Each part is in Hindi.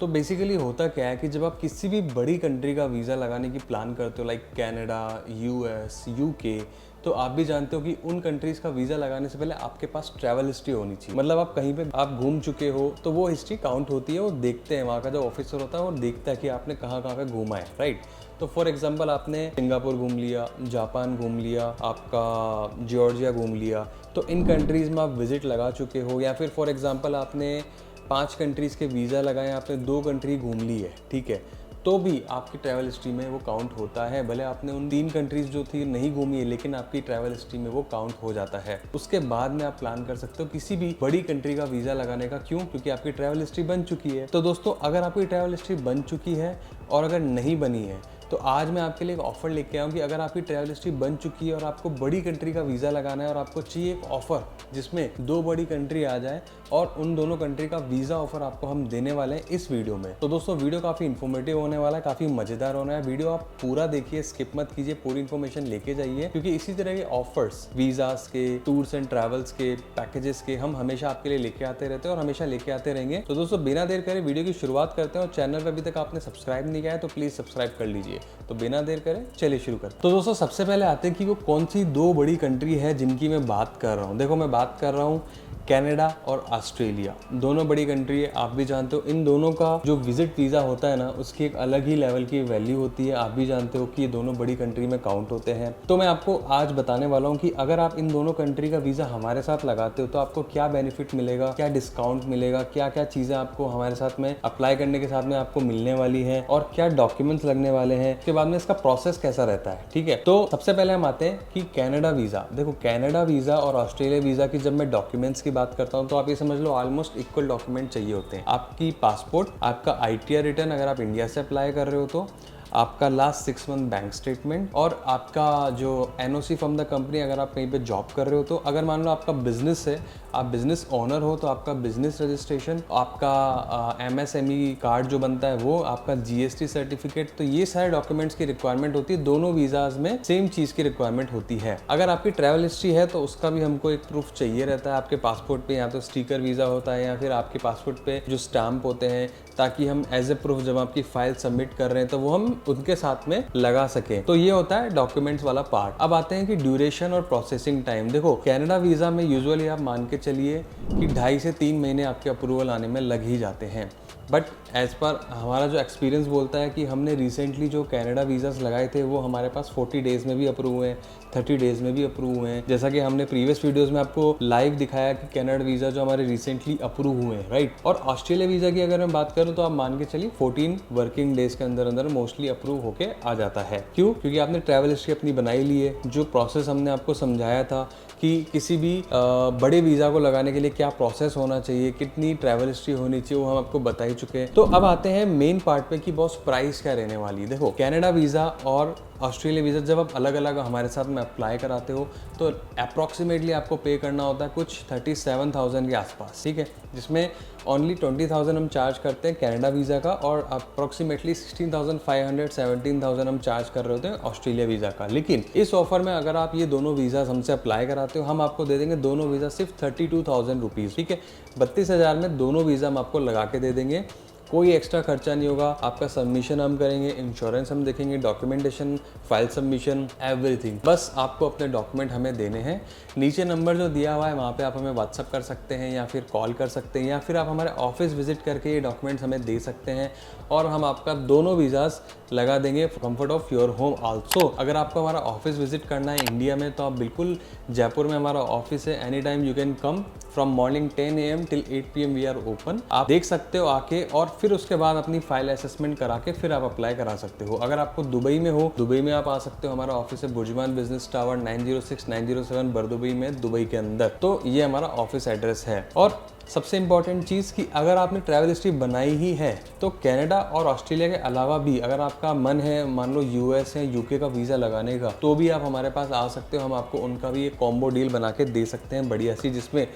तो बेसिकली होता क्या है कि जब आप किसी भी बड़ी कंट्री का वीज़ा लगाने की प्लान करते हो, लाइक कनाडा, यूएस, यूके, तो आप भी जानते हो कि उन कंट्रीज़ का वीज़ा लगाने से पहले आपके पास ट्रैवल हिस्ट्री होनी चाहिए। मतलब आप कहीं पे आप घूम चुके हो तो वो हिस्ट्री काउंट होती है, वो देखते हैं, वहाँ का जो ऑफिसर होता है वो देखता है कि आपने कहाँ कहाँ पे घूमा है, राइट। तो फॉर एग्जांपल आपने सिंगापुर घूम लिया, जापान घूम लिया, आपका जॉर्जिया घूम लिया, तो इन कंट्रीज़ में आप विजिट लगा चुके हो, या फिर फॉर एग्जांपल आपने 5 कंट्रीज़ के वीज़ा लगाए, आपने 2 कंट्री घूम ली है, ठीक है, तो भी आपकी ट्रैवल हिस्ट्री में वो काउंट होता है। भले आपने उन 3 कंट्रीज़ जो थी नहीं घूमी है, लेकिन आपकी ट्रैवल हिस्ट्री में वो काउंट हो जाता है। उसके बाद में आप प्लान कर सकते हो किसी भी बड़ी कंट्री का वीज़ा लगाने का। क्यों? क्योंकि आपकी ट्रैवल हिस्ट्री बन चुकी है। तो दोस्तों, अगर आपकी ट्रैवल हिस्ट्री बन चुकी है और अगर नहीं बनी है, तो आज मैं आपके लिए एक ऑफर लेके आया हूँ कि अगर आपकी ट्रैवल हिस्ट्री बन चुकी है और आपको बड़ी कंट्री का वीज़ा लगाना है और आपको चाहिए एक ऑफर जिसमें 2 बड़ी कंट्री आ जाए और उन दोनों कंट्री का वीज़ा ऑफर आपको हम देने वाले हैं इस वीडियो में। तो दोस्तों, वीडियो काफ़ी इन्फॉर्मेटिव होने वाला है, काफ़ी मज़ेदार होना है। वीडियो आप पूरा देखिए, स्किप मत कीजिए, पूरी इन्फॉर्मेशन लेके जाइए, क्योंकि इसी तरह के ऑफर्स, वीज़ास के, टूर्स एंड ट्रैवल्स के, पैकेजेस के हम हमेशा आपके लिए लेके आते रहते हैं और हमेशा लेके आते रहेंगे। तो दोस्तों, बिना देर करे वीडियो की शुरुआत करते हैं। और चैनल पर अभी तक आपने सब्सक्राइब नहीं किया है तो प्लीज़ सब्सक्राइब कर लीजिए। तो बिना देर करे चलिए शुरू करते हैं। तो दोस्तों, सबसे पहले आते हैं कि वो कौन सी 2 बड़ी कंट्री है जिनकी मैं बात कर रहा हूँ। देखो, मैं बात कर रहा हूँ कनाडा और ऑस्ट्रेलिया, दोनों बड़ी कंट्री है, आप भी जानते हो। इन दोनों का जो विजिट वीज़ा होता है ना, उसकी एक अलग ही लेवल की वैल्यू होती है। आप भी जानते हो कि ये दोनों बड़ी कंट्री में काउंट होते हैं। तो मैं आपको आज बताने वाला हूँ कि अगर आप इन दोनों कंट्री का वीज़ा हमारे साथ लगाते हो तो आपको क्या बेनिफिट मिलेगा, क्या डिस्काउंट मिलेगा, क्या क्या चीज़ें आपको हमारे साथ में अप्लाई करने के साथ में आपको मिलने वाली है और क्या डॉक्यूमेंट्स लगने वाले हैं। उसके बाद में इसका प्रोसेस कैसा रहता है, ठीक है। तो सबसे पहले हम आते हैं कि कनाडा वीज़ा। देखो, कनाडा वीज़ा और ऑस्ट्रेलिया वीज़ा की जब मैं डॉक्यूमेंट्स की बात करता हूं तो आप ये समझ लो ऑलमोस्ट इक्वल डॉक्यूमेंट चाहिए होते हैं। आपकी पासपोर्ट, आपका ITR रिटर्न अगर आप इंडिया से अप्लाई कर रहे हो तो, आपका लास्ट 6 मंथ बैंक स्टेटमेंट और आपका जो NOC फ्रॉम द कंपनी अगर आप कहीं पे जॉब कर रहे हो तो। अगर मान लो आपका बिजनेस है, आप बिजनेस ओनर हो तो आपका बिजनेस रजिस्ट्रेशन, आपका MSME कार्ड जो बनता है वो, आपका GST सर्टिफिकेट। तो ये सारे डॉक्यूमेंट्स की रिक्वायरमेंट होती है। दोनों वीज़ाज में सेम चीज़ की रिक्वायरमेंट होती है। अगर आपकी ट्रैवल हिस्ट्री है तो उसका भी हमको एक प्रूफ चाहिए रहता है। आपके पासपोर्ट पे या तो स्टिकर वीज़ा होता है या फिर आपके पासपोर्ट पे जो स्टैम्प होते हैं, ताकि हम एज ए प्रूफ जब आपकी फाइल सबमिट कर रहे हैं तो वो हम उनके साथ में लगा सकें। तो ये होता है डॉक्यूमेंट्स वाला पार्ट। अब आते हैं कि ड्यूरेशन और प्रोसेसिंग टाइम। देखो, कनाडा वीज़ा में यूजुअली आप मान के चलिए कि 2.5 से 3 महीने आपके अप्रूवल आने में लग ही जाते हैं। बट एज़ पर हमारा जो एक्सपीरियंस बोलता है कि हमने रिसेंटली जो कनाडा वीज़ास लगाए थे वो हमारे पास 40 डेज़ में भी अप्रूव हुए हैं, 30 डेज़ में भी अप्रूव हुए हैं। जैसा कि हमने प्रीवियस वीडियोस में आपको लाइव दिखाया कि कनाडा वीज़ा जो हमारे रिसेंटली अप्रूव हुए हैं, राइट। और ऑस्ट्रेलिया वीज़ा की अगर मैं बात करूँ तो आप मान के चलिए 14 वर्किंग डेज़ के अंदर अंदर मोस्टली अप्रूव होके आ जाता है। क्यों? क्योंकि आपने ट्रैवल हिस्ट्री अपनी बनाई ली है। जो प्रोसेस हमने आपको समझाया था कि किसी भी बड़े वीज़ा को लगाने के लिए क्या प्रोसेस होना चाहिए, कितनी ट्रैवल हिस्ट्री होनी चाहिए, वो हम आपको बता ही चुके हैं। तो अब आते हैं मेन पार्ट पे कि बॉस प्राइस क्या रहने वाली है। देखो, कनाडा वीज़ा और ऑस्ट्रेलिया वीज़ा जब आप अलग अलग हमारे साथ में अप्लाई कराते हो तो अप्रॉक्सीमेटली आपको पे करना होता है कुछ 37,000 के आसपास, ठीक है, जिसमें ओनली 20,000 हम चार्ज करते हैं कनाडा वीज़ा का और अप्रॉक्सीमेटली 16,500 17,000 हम चार्ज कर रहे होते हैं ऑस्ट्रेलिया वीज़ा का। लेकिन इस ऑफर में अगर आप ये दोनों वीज़ा हमसे अप्लाई कराते हो, हम आपको दे देंगे दोनों वीज़ा सिर्फ 32,000 रुपीज़, ठीक है। 32,000 में दोनों वीज़ा हम आपको लगा के दे देंगे। कोई एक्स्ट्रा खर्चा नहीं होगा। आपका सबमिशन हम करेंगे, इंश्योरेंस हम देखेंगे, डॉक्यूमेंटेशन, फाइल सबमिशन, एवरीथिंग। बस आपको अपने डॉक्यूमेंट हमें देने हैं। नीचे नंबर जो दिया हुआ है वहाँ पे आप हमें व्हाट्सअप कर सकते हैं या फिर कॉल कर सकते हैं या फिर आप हमारे ऑफिस विजिट करके ये डॉक्यूमेंट्स हमें दे सकते हैं और हम आपका दोनों वीज़ास लगा देंगे comfort of your home also. अगर आपको हमारा ऑफिस विजिट करना है इंडिया में तो आप बिल्कुल, जयपुर में हमारा ऑफिस है, any time you can come from morning 10 AM till 8 PM we are open. आप देख सकते हो आके और फिर उसके बाद अपनी फाइल असेसमेंट करा के फिर आप अप्लाई करा सकते हो। अगर आपको दुबई में हो, दुबई में आप आ सकते हो। हमारा ऑफिस है बुर्जुमान बिजनेस टावर 906 907 बरदुबई में, दुबई के अंदर। तो ये हमारा ऑफिस एड्रेस है। और सबसे इंपॉर्टेंट चीज़ कि अगर आपने ट्रैवल हिस्ट्री बनाई ही है तो कनाडा और ऑस्ट्रेलिया के अलावा भी अगर आपका मन है, मान लो US है, UK का वीज़ा लगाने का, तो भी आप हमारे पास आ सकते हो। हम आपको उनका भी एक कॉम्बो डील बना के दे सकते हैं बढ़िया सी, जिसमें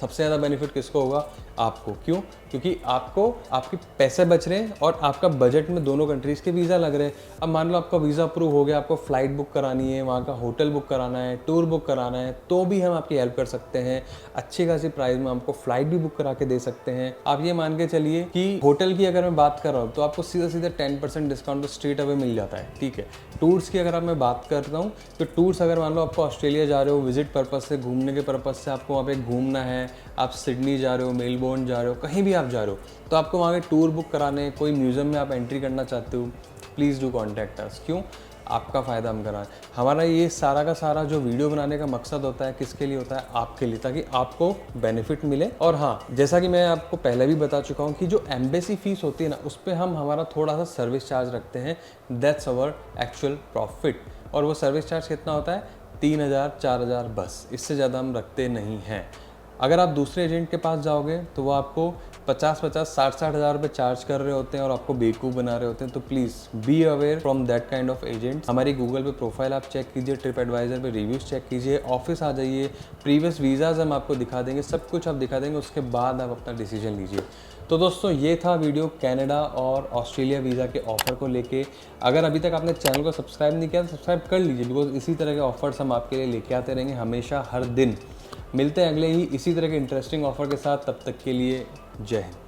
सबसे ज़्यादा बेनिफिट किसको होगा? आपको। क्यों? क्योंकि आपको आपके पैसे बच रहे हैं और आपका बजट में दोनों कंट्रीज़ के वीज़ा लग रहे हैं। अब मान लो आपका वीज़ा अप्रूव हो गया, आपको फ़्लाइट बुक करानी है, वहाँ का होटल बुक कराना है, टूर बुक कराना है, तो भी हम आपकी हेल्प कर सकते हैं। अच्छी खासी प्राइस में आपको फ़्लाइट भी बुक करा के दे सकते हैं। आप ये मान के चलिए कि होटल की अगर मैं बात कर रहा हूँ तो आपको सीधा 10% डिस्काउंट तो स्ट्रेट अवे मिल जाता है, ठीक है। टूर्स की अगर मैं बात करता हूँ तो टूर्स अगर मान लो आपको ऑस्ट्रेलिया जा रहे हो विजिट पर्पज़ से, घूमने के पर्पज़ से आपको वहाँ पे घूमना है, आप सिडनी जा रहे हो, मेलबोर्न जा रहे हो, कहीं भी आप जा रहे हो, तो आपको वहाँ के टूर बुक कराने, कोई म्यूज़ियम में आप एंट्री करना चाहते हो, प्लीज़ डू कॉन्टैक्ट अस। क्यों? आपका फ़ायदा हम कराएं। हमारा ये सारा का सारा जो वीडियो बनाने का मकसद होता है किसके लिए होता है? आपके लिए, ताकि आपको बेनिफिट मिले। और हाँ, जैसा कि मैं आपको पहले भी बता चुका हूँ कि जो एम्बेसी फ़ीस होती है ना, उस पर हम हमारा थोड़ा सा सर्विस चार्ज रखते हैं, दैट्स अवर एक्चुअल प्रॉफिट। और वो सर्विस चार्ज कितना होता है? 3,000 4,000 बस, इससे ज़्यादा हम रखते नहीं हैं। अगर आप दूसरे एजेंट के पास जाओगे तो वो आपको 50-50 60-60 हज़ार रुपये चार्ज कर रहे होते हैं और आपको बेवकूफ़ बना रहे होते हैं। तो please be aware from that kind of agent. हमारी गूगल पे प्रोफाइल आप चेक कीजिए, ट्रिप एडवाइज़र पे रिव्यूज़ चेक कीजिए, ऑफिस आ जाइए, प्रीवियस वीज़ाज़ हम आपको दिखा देंगे, सब कुछ आप दिखा देंगे, उसके बाद आप अपना डिसीजन लीजिए। तो दोस्तों ये था वीडियो कनाडा और ऑस्ट्रेलिया वीज़ा के ऑफ़र को लेके। अगर अभी तक आपने चैनल को सब्सक्राइब नहीं किया तो सब्सक्राइब कर लीजिए, बिकॉज इसी तरह के ऑफ़र्स हम आपके लिए लेके आते रहेंगे हमेशा, हर दिन। मिलते हैं अगले ही इसी तरह के इंटरेस्टिंग ऑफ़र के साथ, तब तक के लिए जय हिंद।